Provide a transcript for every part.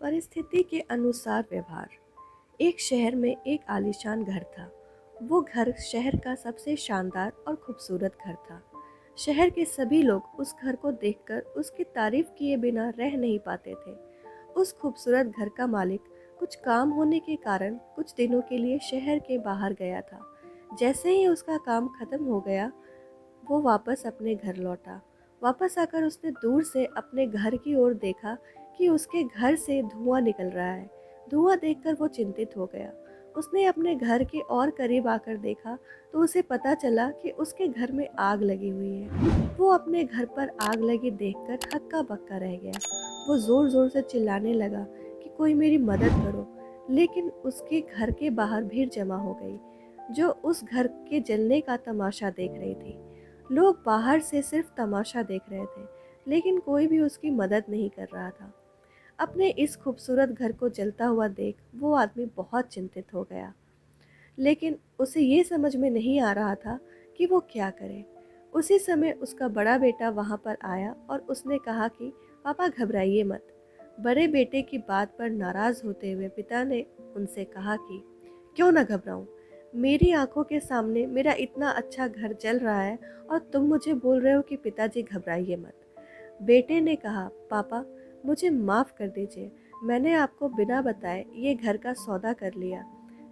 परिस्थिति के अनुसार व्यवहार। एक शहर में एक आलीशान घर था। वो घर शहर का सबसे शानदार और खूबसूरत घर था। शहर के सभी लोग उस घर को देखकर उसकी तारीफ किए बिना रह नहीं पाते थे। उस खूबसूरत घर का मालिक कुछ काम होने के कारण कुछ दिनों के लिए शहर के बाहर गया था। जैसे ही उसका काम खत्म हो गया, वो वापस अपने घर लौटा। वापस आकर उसने दूर से अपने घर की ओर देखा कि उसके घर से धुआं निकल रहा है। धुआं देखकर वो चिंतित हो गया। उसने अपने घर के और करीब आकर देखा तो उसे पता चला कि उसके घर में आग लगी हुई है। वो अपने घर पर आग लगी देखकर हक्का बक्का रह गया। वो जोर जोर से चिल्लाने लगा कि कोई मेरी मदद करो, लेकिन उसके घर के बाहर भीड़ जमा हो गई जो उस घर के जलने का तमाशा देख रही थी। लोग बाहर से सिर्फ तमाशा देख रहे थे, लेकिन कोई भी उसकी मदद नहीं कर रहा था। अपने इस खूबसूरत घर को जलता हुआ देख वो आदमी बहुत चिंतित हो गया, लेकिन उसे ये समझ में नहीं आ रहा था कि वो क्या करे। उसी समय उसका बड़ा बेटा वहाँ पर आया और उसने कहा कि पापा घबराइए मत। बड़े बेटे की बात पर नाराज़ होते हुए पिता ने उनसे कहा कि क्यों ना घबराऊं, मेरी आंखों के सामने मेरा इतना अच्छा घर जल रहा है और तुम मुझे बोल रहे हो कि पिताजी घबराइए मत। बेटे ने कहा, पापा मुझे माफ़ कर दीजिए, मैंने आपको बिना बताए ये घर का सौदा कर लिया।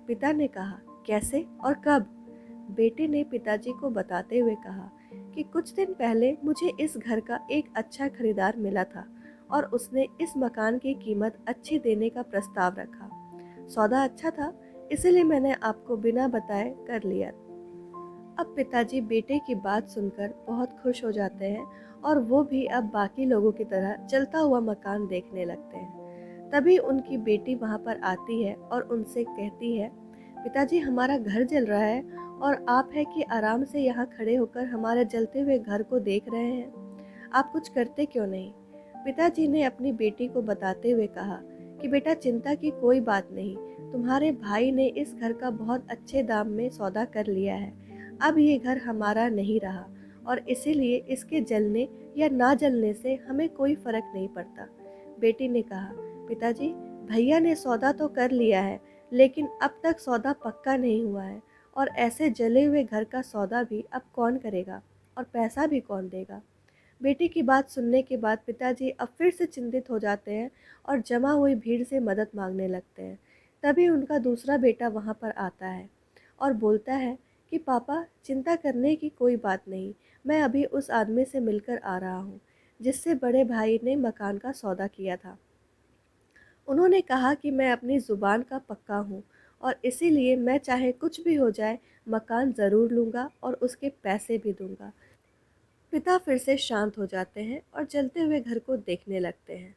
पिता ने कहा, कैसे और कब? बेटे ने पिताजी को बताते हुए कहा कि कुछ दिन पहले मुझे इस घर का एक अच्छा खरीदार मिला था और उसने इस मकान की कीमत अच्छी देने का प्रस्ताव रखा। सौदा अच्छा था, इसलिए मैंने आपको बिना बताए कर लिया। अब पिताजी बेटे की बात सुनकर बहुत खुश हो जाते हैं और वो भी अब बाकी लोगों की तरह जलता हुआ मकान देखने लगते हैं। तभी उनकी बेटी वहाँ पर आती है और उनसे कहती है, पिताजी हमारा घर जल रहा है और आप है कि आराम से यहाँ खड़े होकर हमारे जलते हुए घर को देख रहे हैं। आप कुछ करते क्यों नहीं? पिताजी ने अपनी बेटी को बताते हुए कहा कि बेटा चिंता की कोई बात नहीं, तुम्हारे भाई ने इस घर का बहुत अच्छे दाम में सौदा कर लिया है। अब ये घर हमारा नहीं रहा और इसीलिए इसके जलने या ना जलने से हमें कोई फर्क नहीं पड़ता। बेटी ने कहा, पिताजी भैया ने सौदा तो कर लिया है, लेकिन अब तक सौदा पक्का नहीं हुआ है और ऐसे जले हुए घर का सौदा भी अब कौन करेगा और पैसा भी कौन देगा? बेटी की बात सुनने के बाद पिताजी अब फिर से चिंतित हो जाते हैं और जमा हुई भीड़ से मदद मांगने लगते हैं। तभी उनका दूसरा बेटा वहाँ पर आता है और बोलता है कि पापा चिंता करने की कोई बात नहीं, मैं अभी उस आदमी से मिलकर आ रहा हूँ जिससे बड़े भाई ने मकान का सौदा किया था। उन्होंने कहा कि मैं अपनी ज़ुबान का पक्का हूँ और इसीलिए मैं चाहे कुछ भी हो जाए मकान ज़रूर लूँगा और उसके पैसे भी दूँगा। पिता फिर से शांत हो जाते हैं और जलते हुए घर को देखने लगते हैं।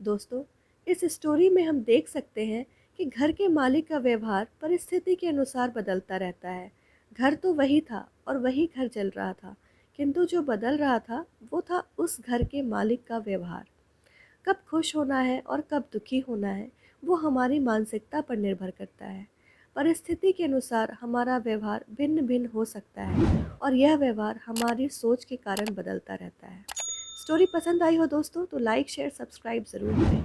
दोस्तों, इस स्टोरी में हम देख सकते हैं कि घर के मालिक का व्यवहार परिस्थिति के अनुसार बदलता रहता है। घर तो वही था और वही घर जल रहा था, किंतु जो बदल रहा था वो था उस घर के मालिक का व्यवहार। कब खुश होना है और कब दुखी होना है, वो हमारी मानसिकता पर निर्भर करता है। परिस्थिति के अनुसार हमारा व्यवहार भिन्न भिन्न हो सकता है और यह व्यवहार हमारी सोच के कारण बदलता रहता है। स्टोरी पसंद आई हो दोस्तों तो लाइक शेयर सब्सक्राइब ज़रूर करें।